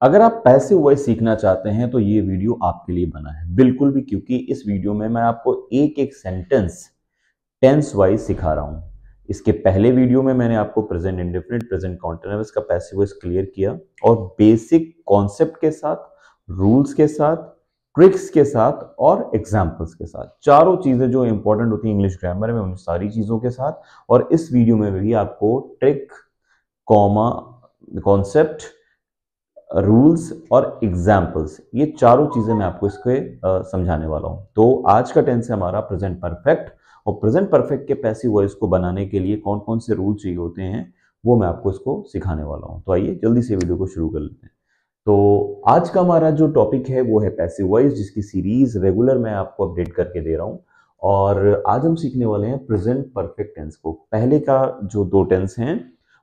अगर आप passive voice सीखना चाहते हैं तो ये वीडियो आपके लिए बना है, बिल्कुल भी, क्योंकि इस वीडियो में मैं आपको एक एक सेंटेंस टेंस वाइज सिखा रहा हूं। इसके पहले वीडियो में मैंने आपको प्रेजेंट इंडेफिनिट, प्रेजेंट कॉन्टिन्यूअस का पैसिव वॉइस क्लियर किया और बेसिक कॉन्सेप्ट के साथ, रूल्स के साथ, ट्रिक्स के साथ और एग्जाम्पल्स के साथ, चारों चीजें जो इंपॉर्टेंट होती है इंग्लिश ग्रामर में, उन सारी चीजों के साथ। और इस वीडियो में भी आपको ट्रिक, कॉमा, कॉन्सेप्ट, रूल्स और एग्जाम्पल्स, ये चारों चीजें मैं आपको इसके समझाने वाला हूं। तो आज का टेंस है हमारा प्रेजेंट परफेक्ट, और प्रेजेंट परफेक्ट के पैसिव वॉइस को बनाने के लिए कौन कौन से रूल चाहिए होते हैं वो मैं आपको इसको सिखाने वाला हूं। तो आइए जल्दी से वीडियो को शुरू कर लेते हैं। तो आज का हमारा जो टॉपिक है वो है पैसिव वॉइस, जिसकी सीरीज रेगुलर मैं आपको अपडेट करके दे रहा हूं। और आज हम सीखने वाले हैं प्रेजेंट परफेक्ट टेंस को। पहले का जो दो टेंस हैं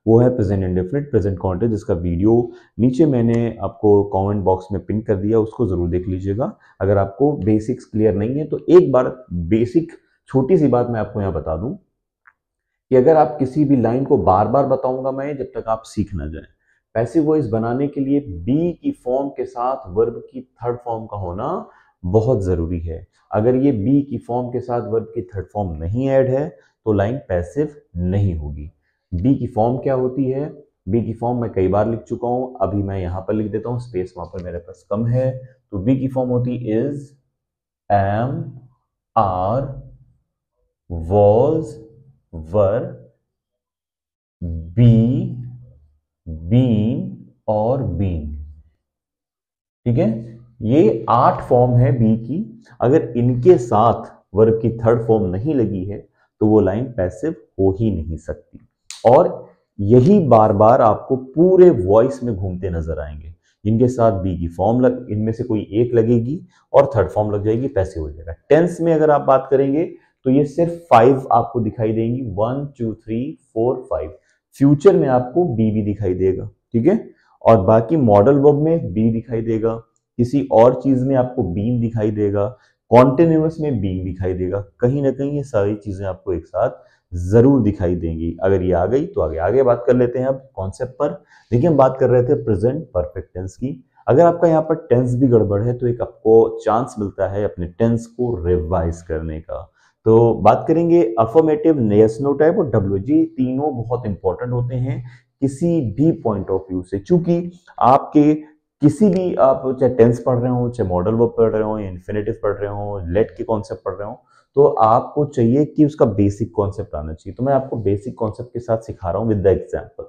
वो है प्रेजेंट इंडेफिनिट, प्रेजेंट कॉन्टिन्यूअस, जिसका वीडियो नीचे मैंने आपको कमेंट बॉक्स में पिन कर दिया, उसको जरूर देख लीजिएगा। अगर आपको बेसिक्स क्लियर नहीं है तो एक बार बेसिक छोटी सी बात मैं आपको यहाँ बता दूं कि अगर आप किसी भी लाइन को बार बार बताऊंगा मैं जब तक आप सीख ना जाए। पैसिव वॉइस बनाने के लिए बी की फॉर्म के साथ वर्ब की थर्ड फॉर्म का होना बहुत जरूरी है। अगर ये बी की फॉर्म के साथ वर्ब की थर्ड फॉर्म नहीं ऐड है तो लाइन पैसिव नहीं होगी। बी की फॉर्म क्या होती है? बी की फॉर्म मैं कई बार लिख चुका हूं, अभी मैं यहां पर लिख देता हूं, स्पेस वहां पर मेरे पास कम है। तो बी की फॉर्म होती is, am, are, was, were, be, been और बीइंग। ठीक है, ये 8 फॉर्म है बी की। अगर इनके साथ वर्ब की थर्ड फॉर्म नहीं लगी है तो वो लाइन पैसिव हो ही नहीं सकती। और यही बार बार आपको पूरे वॉइस में घूमते नजर आएंगे। इनके साथ बी की फॉर्म इनमें से कोई एक लगेगी और थर्ड फॉर्म लग जाएगी, पैसिव हो जाएगा। टेंस में अगर आप बात करेंगे तो ये सिर्फ 5 आपको दिखाई देंगी, 1 2 3 4 5। फ्यूचर में आपको बी भी दिखाई देगा, ठीक है। और बाकी मॉडल वर्ब में बी दिखाई देगा, किसी और चीज में आपको बीन दिखाई देगा, कॉन्टिन्यूअस में बीन दिखाई देगा। कहीं ना कहीं ये सारी चीजें आपको एक साथ जरूर दिखाई देंगी। अगर ये आ गई तो आगे आगे बात कर लेते हैं अब कॉन्सेप्ट पर। देखिए, हम बात कर रहे थे प्रेजेंट परफेक्ट टेंस की। अगर आपका यहाँ पर टेंस भी गड़बड़ है तो एक आपको चांस मिलता है अपने टेंस को रिवाइज करने का। तो बात करेंगे अफर्मेटिव, यस नो टाइप और डब्ल्यूजी, तीनों बहुत इंपॉर्टेंट होते हैं किसी भी पॉइंट ऑफ व्यू से। चूंकि आपके किसी भी, आप चाहे टेंस पढ़ रहे हो, चाहे मॉडल वर्ब पढ़ रहे हो, इन्फिनेटिव पढ़ रहे हो, लेट के कॉन्सेप्ट पढ़ रहे हो, तो आपको चाहिए कि उसका बेसिक कॉन्सेप्ट आना चाहिए। तो मैं आपको बेसिक कॉन्सेप्ट के साथ सिखा रहा हूं विद द एग्जांपल।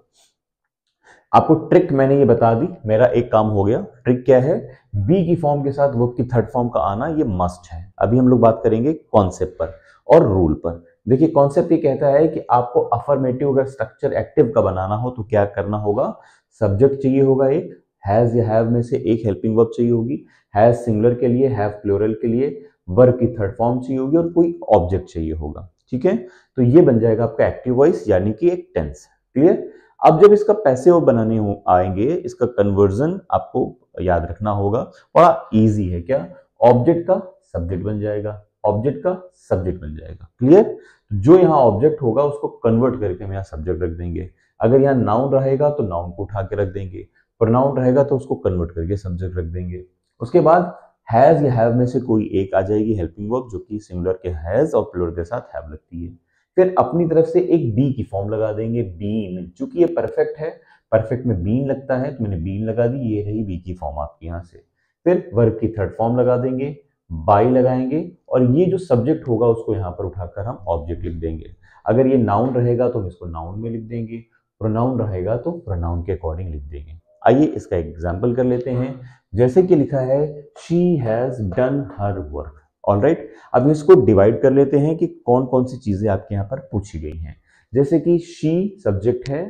आपको ट्रिक मैंने ये बता दी, मेरा एक काम हो गया। ट्रिक क्या है? बी की फॉर्म के साथ वर्ब की थर्ड फॉर्म का आना ये मस्ट है। अभी हम लोग बात करेंगे कॉन्सेप्ट पर और रूल पर। देखिए, कॉन्सेप्ट ये कहता है कि आपको अफर्मेटिव अगर स्ट्रक्चर एक्टिव का बनाना हो तो क्या करना होगा? सब्जेक्ट चाहिए होगा एक, हैज या हैव में से एक हेल्पिंग वर्ब चाहिए होगी, हैज सिंगुलर के लिए, हैव प्लूरल के लिए, वर्ब की थर्ड फॉर्म चाहिए होगी और कोई ऑब्जेक्ट चाहिए होगा। ठीक है, तो ये बन जाएगा आपका एक्टिव वॉइस यानी कि एक टेंस। क्लियर? अब जब इसका पैसिव बनाने आएंगे, इसका कन्वर्जन आपको याद रखना होगा, बड़ा इजी है। क्या? ऑब्जेक्ट का सब्जेक्ट बन जाएगा, ऑब्जेक्ट का सब्जेक्ट बन जाएगा। क्लियर? जो यहाँ ऑब्जेक्ट होगा उसको कन्वर्ट करके हम यहाँ सब्जेक्ट रख देंगे। अगर यहाँ नाउन रहेगा तो नाउन को उठा के रख देंगे, प्रोनाउन रहेगा तो उसको कन्वर्ट करके सब्जेक्ट रख देंगे। उसके बाद हैज या हैव में से कोई एक आ जाएगी हेल्पिंग वर्ब, जो कि सिंगुलर के हैज और प्लूरल के साथ हैव लगती है। फिर अपनी तरफ से एक बी की फॉर्म लगा देंगे, बीन। चूंकि ये परफेक्ट है, परफेक्ट में बीन लगता है तो मैंने बीन लगा दी, ये रही बी की फॉर्म आपकी यहां से। फिर वर्ब की थर्ड फॉर्म लगा देंगे, बाई लगाएंगे, और ये जो सब्जेक्ट होगा उसको यहाँ पर उठाकर हम ऑब्जेक्ट लिख देंगे। अगर ये नाउन रहेगा तो हम इसको नाउन में लिख देंगे, प्रोनाउन रहेगा तो प्रोनाउन के अकॉर्डिंग लिख देंगे। आइए इसका एग्जाम्पल कर लेते हैं। जैसे कि लिखा है, she has done her work. Alright, अब इसको डिवाइड कर लेते हैं कि कौन कौन सी चीजें आपके यहाँ पर पूछी गई हैं। जैसे कि शी सब्जेक्ट है,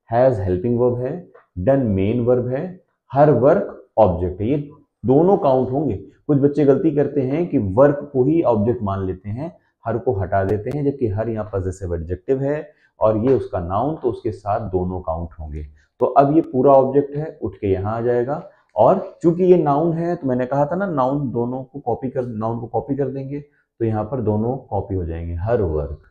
हैज हेल्पिंग वर्ब है, डन मेन वर्ब है, हर वर्क ऑब्जेक्ट है। ये दोनों काउंट होंगे। कुछ बच्चे गलती करते हैं कि वर्क को ही ऑब्जेक्ट मान लेते हैं, हर को हटा देते हैं, जबकि हर यहाँ पॉजेसिव एडजेक्टिव है और ये उसका नाउन, तो उसके साथ दोनों काउंट होंगे। तो अब ये पूरा ऑब्जेक्ट है, उठ के यहाँ आ जाएगा। और चूंकि ये नाउन है तो मैंने कहा था ना, नाउन दोनों को कॉपी कर, नाउन को कॉपी कर देंगे तो यहाँ पर दोनों कॉपी हो जाएंगे, हर वर्क।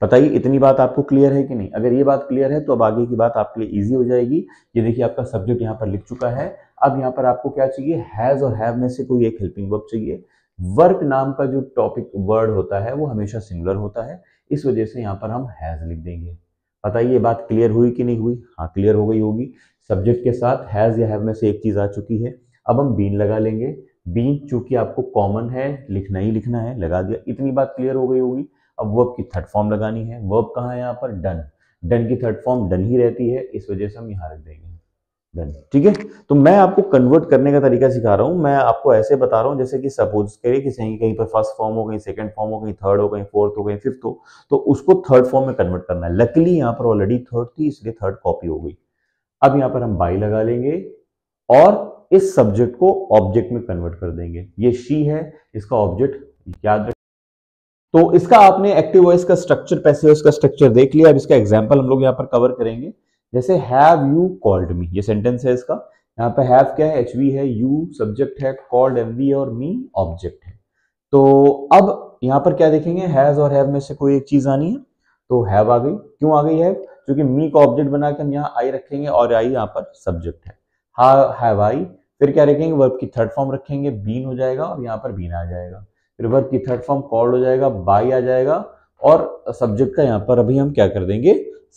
बताइए इतनी बात आपको क्लियर है कि नहीं? अगर ये बात क्लियर है तो अब आगे की बात आपके लिए इजी हो जाएगी। ये देखिए आपका सब्जेक्ट यहाँ पर लिख चुका है। अब यहाँ पर आपको क्या चाहिए, हैज और हैव में से कोई एक हेल्पिंग वर्ब चाहिए। वर्क नाम का जो टॉपिक वर्ड होता है वो हमेशा सिंगुलर होता है, इस वजह से यहाँ पर हम हैज लिख देंगे। बताइए ये बात क्लियर हुई कि नहीं हुई? हाँ क्लियर हो गई होगी। सब्जेक्ट के साथ हैज या हैव में से एक चीज आ चुकी है। अब हम बीन लगा लेंगे। बीन चूंकि आपको कॉमन है, लिखना ही लिखना है, लगा दिया। इतनी बात क्लियर हो गई होगी। अब वर्ब की थर्ड फॉर्म लगानी है। वर्ब कहाँ है यहाँ पर? डन। डन की थर्ड फॉर्म डन ही रहती है, इस वजह से हम यहाँ रख देंगे डन। ठीक है, तो मैं आपको कन्वर्ट करने का तरीका सिखा रहा हूँ। मैं आपको ऐसे बता रहा हूँ जैसे कि सपोज करिए कि कहीं पर फर्स्ट फॉर्म हो, कहीं सेकंड फॉर्म हो, कहीं थर्ड हो, कहीं फोर्थ हो, कहीं फिफ्थ हो, तो उसको थर्ड फॉर्म में कन्वर्ट करना है। लकीली यहाँ पर ऑलरेडी थर्ड थी, इसलिए थर्ड कॉपी हो गई। अब यहाँ पर हम बाई लगा लेंगे और इस सब्जेक्ट को ऑब्जेक्ट में कन्वर्ट कर देंगे। ये शी है, इसका ऑब्जेक्ट याद रख। तो इसका आपने एक्टिव वॉइस का स्ट्रक्चर, पैसिव वॉइस का स्ट्रक्चर देख लिया। अब इसका एग्जांपल हम लोग यहाँ पर कवर करेंगे। जैसे हैव यू कॉल्ड मी, ये सेंटेंस है इसका। यहाँ पे हैव क्या है? एचवी है, यू सब्जेक्ट है, कॉल्ड एमवी और मी ऑब्जेक्ट है। तो अब यहाँ पर क्या देखेंगे, हैज और हैव में से कोई एक चीज आनी है, तो हैव आ गई। क्यों आ गई है? क्योंकि मी का ऑब्जेक्ट बना के हम यहाँ आई रखेंगे और आई यहाँ पर सब्जेक्ट है। हैव आई, फिर क्या रखेंगे, वर्ब की थर्ड फॉर्म रखेंगे, बीन हो जाएगा और यहाँ पर बीन आ जाएगा। फिर वर्ब की थर्ड फॉर्म कॉल्ड हो जाएगा, बाई आ जाएगा और सब्जेक्ट का यहाँ पर अभी हम क्या कर देंगे,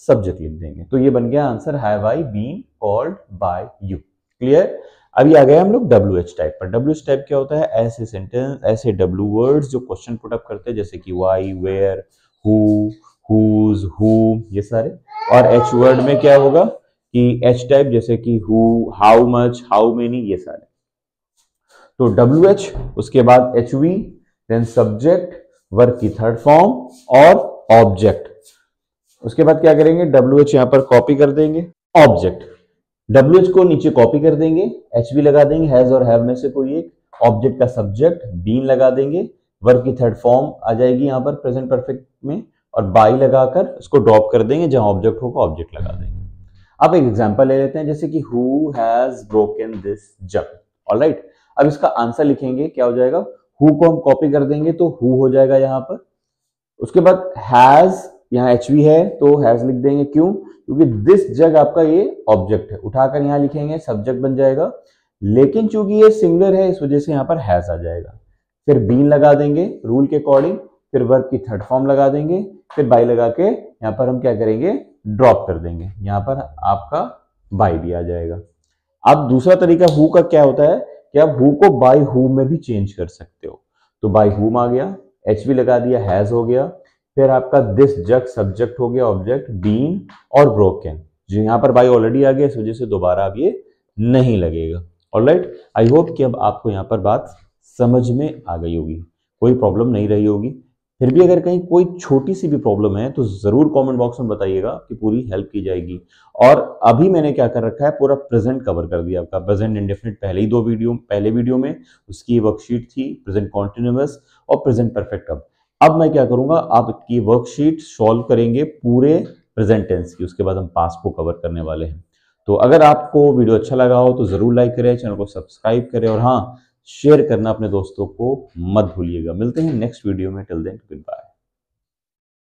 सब्जेक्ट लिख देंगे। तो ये बन गया answer, have I been called by you. Clear? अभी आ गए हम लोग WH टाइप पर। WH टाइप क्या होता है? ऐसे सेंटेंस, ऐसे W वर्ड्स जो क्वेश्चन पुट अप करते हैं, जैसे कि why, where, who, whose, whom, ये सारे। और H वर्ड में क्या होगा कि H टाइप, जैसे कि who, how much, how many, ये सारे। तो WH, उसके बाद HV, देन सब्जेक्ट, वर्ब की थर्ड फॉर्म और ऑब्जेक्ट। उसके बाद क्या करेंगे, WH यहां पर कॉपी कर देंगे, ऑब्जेक्ट WH को नीचे कॉपी कर देंगे, HV लगा देंगे, हैज और हैव में से कोई एक, ऑब्जेक्ट का सब्जेक्ट बीन लगा देंगे, वर्ब की थर्ड फॉर्म आ जाएगी यहाँ पर प्रेजेंट परफेक्ट में, और बाई लगाकर इसको ड्रॉप कर देंगे, जहां ऑब्जेक्ट होगा ऑब्जेक्ट लगा देंगे। अब एक एग्जांपल ले लेते हैं, जैसे कि who has broken this jug. Alright, अब इसका आंसर लिखेंगे, क्या हो जाएगा, हु को हम कॉपी कर देंगे तो हु हो जाएगा यहाँ पर। उसके बाद हैज, यहाँ एचवी है तो हैज लिख देंगे। क्यों? क्योंकि दिस जग आपका ये ऑब्जेक्ट है, उठाकर यहाँ लिखेंगे, सब्जेक्ट बन जाएगा। लेकिन चूंकि ये सिंगुलर है, इस वजह से यहाँ पर हैज आ जाएगा। फिर बीन लगा देंगे रूल के अकॉर्डिंग, फिर वर्ब की थर्ड फॉर्म लगा देंगे, फिर बाई लगा के यहाँ पर हम क्या करेंगे, ड्रॉप कर देंगे, यहाँ पर आपका बाई भी आ जाएगा। अब दूसरा तरीका हु का क्या होता है कि आप हु को बाई हु में भी चेंज कर सकते हो। तो बाई हुम आ गया, एचवी लगा दिया, हैज हो गया, फिर आपका दिस जग सब्जेक्ट हो गया, ऑब्जेक्ट बीन और ब्रोकन, जो यहाँ पर बाई ऑलरेडी आ गया, इस वजह से दोबारा अब ये नहीं लगेगा। ऑलराइट, आई होप कि अब आपको यहाँ पर बात समझ में आ गई होगी, कोई प्रॉब्लम नहीं रही होगी। फिर भी अगर कहीं कोई छोटी सी भी प्रॉब्लम है तो जरूर कमेंट बॉक्स में बताइएगा, कि पूरी हेल्प की जाएगी। और अभी मैंने क्या कर रखा है, पूरा प्रेजेंट कवर कर दिया आपका, प्रेजेंट इंडेफिनिट पहले ही पहले वीडियो में उसकी वर्कशीट थी, प्रेजेंट कॉन्टिन्यूअस और प्रेजेंट परफेक्ट। अब मैं क्या करूंगा, आपकी वर्कशीट सॉल्व करेंगे पूरे प्रेजेंट टेंस की, उसके बाद हम पास्ट को कवर करने वाले हैं। तो अगर आपको वीडियो अच्छा लगा हो तो जरूर लाइक करें, चैनल को सब्सक्राइब करें, और हाँ, शेयर करना अपने दोस्तों को मत भूलिएगा। मिलते हैं नेक्स्ट वीडियो में, टिल देन गुड बाय।